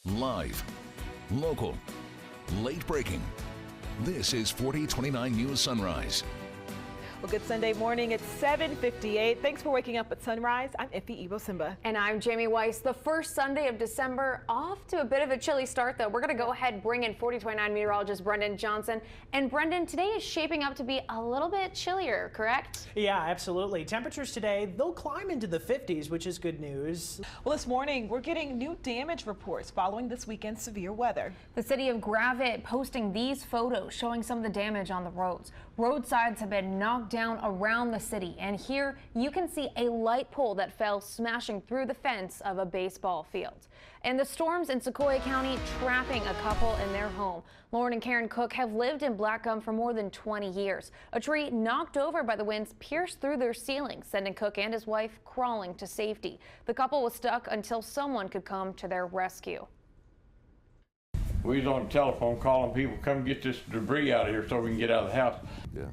Live, local, late breaking. This is 4029 News Sunrise. Well, good Sunday morning. It's 7:58. Thanks for waking up at Sunrise. I'm Ife Ibo Simba. And I'm Jamie Weiss. The first Sunday of December, off to a bit of a chilly start, though. We're going to go ahead and bring in 4029 meteorologist Brendan Johnson. And Brendan, today is shaping up to be a little bit chillier, correct? Yeah, absolutely. Temperatures today, they'll climb into the 50s, which is good news. Well, this morning, we're getting new damage reports following this weekend's severe weather. The city of Gravette posting these photos showing some of the damage on the roads. Roadsides have been knocked down around the city, and here you can see a light pole that fell smashing through the fence of a baseball field. And the storms in Sequoyah County trapping a couple in their home. Lauren and Karen Cook have lived in Black Gum for more than 20 years. A tree knocked over by the winds pierced through their ceiling, sending Cook and his wife crawling to safety. The couple was stuck until someone could come to their rescue. We was on the telephone calling people, come get this debris out of here so we can get out of the house. Yeah.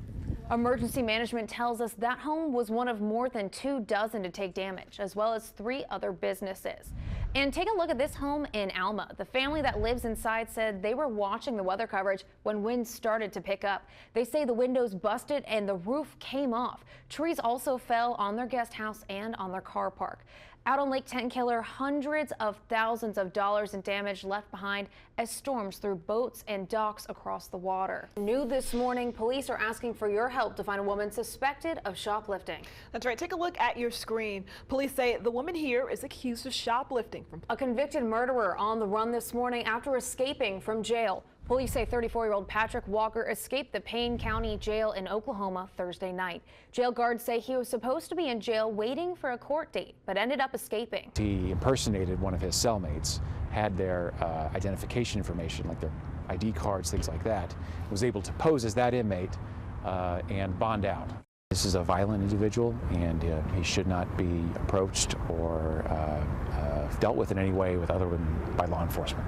Emergency management tells us that home was one of more than 24 to take damage, as well as 3 other businesses. And take a look at this home in Alma. The family that lives inside said they were watching the weather coverage when winds started to pick up. They say the windows busted and the roof came off. Trees also fell on their guest house and on their car park. Out on Lake Tenkiller, hundreds of thousands of dollars in damage left behind as storms threw boats and docks across the water. New this morning, police are asking for your help to find a woman suspected of shoplifting. That's right. Take a look at your screen. Police say the woman here is accused of shoplifting from a convicted murderer on the run this morning after escaping from jail. Police say 34-year-old Patrick Walker escaped the Payne County Jail in Oklahoma Thursday night. Jail guards say he was supposed to be in jail waiting for a court date, but ended up escaping. He impersonated one of his cellmates, had their identification information, like their ID cards, things like that, was able to pose as that inmate and bond out. This is a violent individual, and he should not be approached or dealt with in any way other than by law enforcement.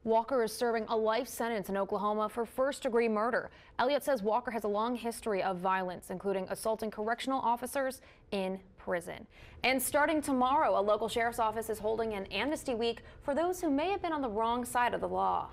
Walker is serving a life sentence in Oklahoma for first-degree murder. Elliott says Walker has a long history of violence, including assaulting correctional officers in prison. And starting tomorrow, a local sheriff's office is holding an amnesty week for those who may have been on the wrong side of the law.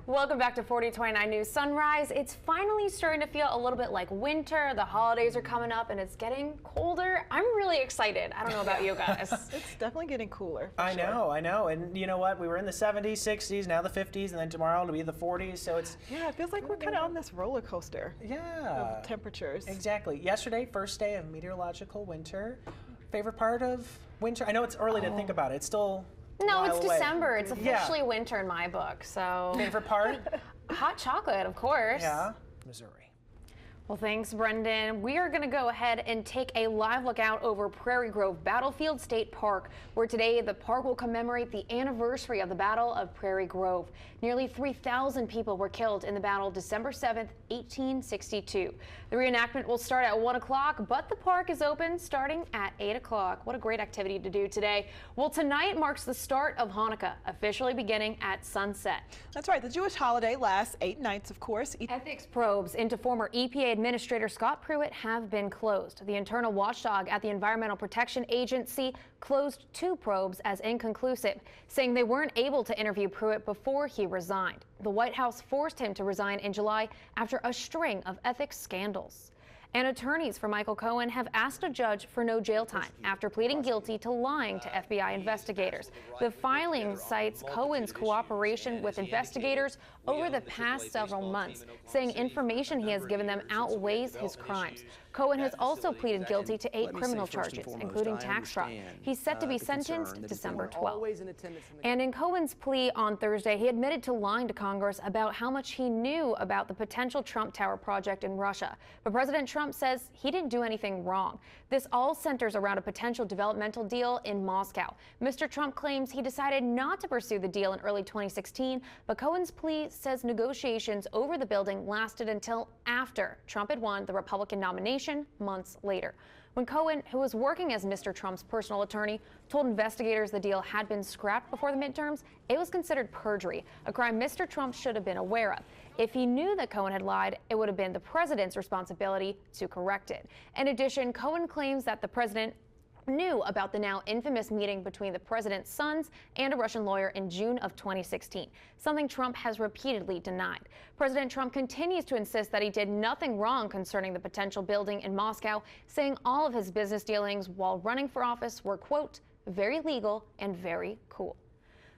Welcome back to 4029 News Sunrise. It's finally starting to feel a little bit like winter. The holidays are coming up and it's getting colder. I'm really excited. I don't know about you guys. It's definitely getting cooler. I know. And you know what? We were in the 70s, 60s, now the 50s, and then tomorrow it'll be the 40s. So it's... Yeah, it feels like we're kind of on this roller coaster. Yeah. Of temperatures. Exactly. Yesterday, first day of meteorological winter. Favorite part of winter? I know it's early to think about it. It's still... No, it's December. It's officially winter in my book, so. Favorite part? Hot chocolate, of course. Yeah, Missouri. Well, thanks, Brendan. We are going to go ahead and take a live look out over Prairie Grove Battlefield State Park, where today the park will commemorate the anniversary of the Battle of Prairie Grove. Nearly 3,000 people were killed in the battle December 7th, 1862. The reenactment will start at 1 o'clock, but the park is open starting at 8 o'clock. What a great activity to do today. Well, tonight marks the start of Hanukkah, officially beginning at sunset. That's right. The Jewish holiday lasts 8 nights, of course. Ethics probes into former EPA Administrator Scott Pruitt have been closed. The internal watchdog at the Environmental Protection Agency closed 2 probes as inconclusive, saying they weren't able to interview Pruitt before he resigned. The White House forced him to resign in July after a string of ethics scandals. And attorneys for Michael Cohen have asked a judge for no jail time after pleading guilty to lying to FBI investigators. The filing cites Cohen's cooperation with investigators over the past several months, saying information he has given them outweighs his crimes. Cohen has also pleaded guilty to 8 criminal charges, including tax fraud. He's set to be sentenced December 12th. And in Cohen's plea on Thursday, he admitted to lying to Congress about how much he knew about the potential Trump Tower project in Russia. But President Trump says he didn't do anything wrong. This all centers around a potential developmental deal in Moscow. Mr. Trump claims he decided not to pursue the deal in early 2016, but Cohen's plea says negotiations over the building lasted until after Trump had won the Republican nomination months later. When Cohen, who was working as Mr. Trump's personal attorney, told investigators the deal had been scrapped before the midterms, it was considered perjury, a crime Mr. Trump should have been aware of. If he knew that Cohen had lied, it would have been the president's responsibility to correct it. In addition, Cohen claims that the president knew about the now infamous meeting between the president's sons and a Russian lawyer in June of 2016, something Trump has repeatedly denied. President Trump continues to insist that he did nothing wrong concerning the potential building in Moscow, saying all of his business dealings while running for office were, quote, very legal and very cool.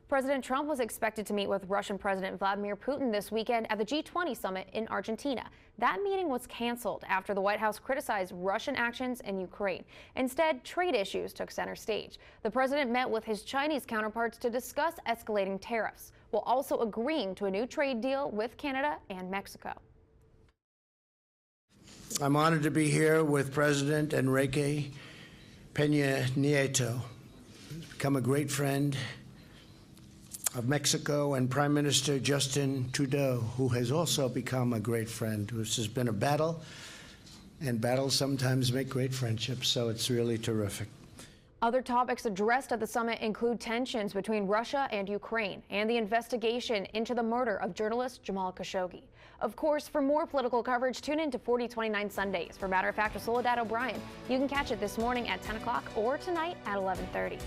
President Trump was expected to meet with Russian President Vladimir Putin this weekend at the G20 summit in Argentina. That meeting was canceled after the White House criticized Russian actions in Ukraine. Instead, trade issues took center stage. The president met with his Chinese counterparts to discuss escalating tariffs, while also agreeing to a new trade deal with Canada and Mexico. I'm honored to be here with President Enrique Peña Nieto. He's become a great friend of Mexico, and Prime Minister Justin Trudeau, who has also become a great friend. This has been a battle, and battles sometimes make great friendships, so it's really terrific. Other topics addressed at the summit include tensions between Russia and Ukraine and the investigation into the murder of journalist Jamal Khashoggi. Of course, for more political coverage, tune in to 4029 Sundays. For Matter of Fact with Soledad O'Brien, you can catch it this morning at 10 o'clock or tonight at 11:30.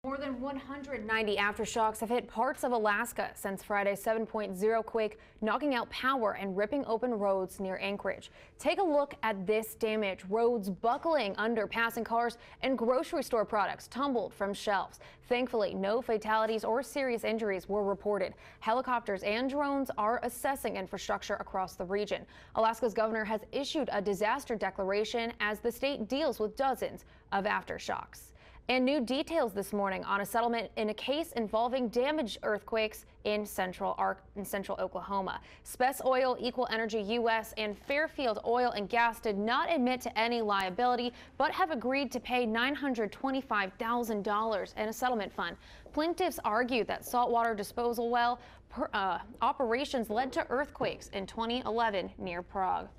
More than 190 aftershocks have hit parts of Alaska since Friday's 7.0 quake, knocking out power and ripping open roads near Anchorage. Take a look at this damage. Roads buckling under passing cars and grocery store products tumbled from shelves. Thankfully, no fatalities or serious injuries were reported. Helicopters and drones are assessing infrastructure across the region. Alaska's governor has issued a disaster declaration as the state deals with dozens of aftershocks. And new details this morning on a settlement in a case involving damaged earthquakes in central Oklahoma. Spec Oil, Equal Energy US, and Fairfield Oil and Gas did not admit to any liability, but have agreed to pay $925,000 in a settlement fund. Plaintiffs argued that saltwater disposal well operations led to earthquakes in 2011 near Prague.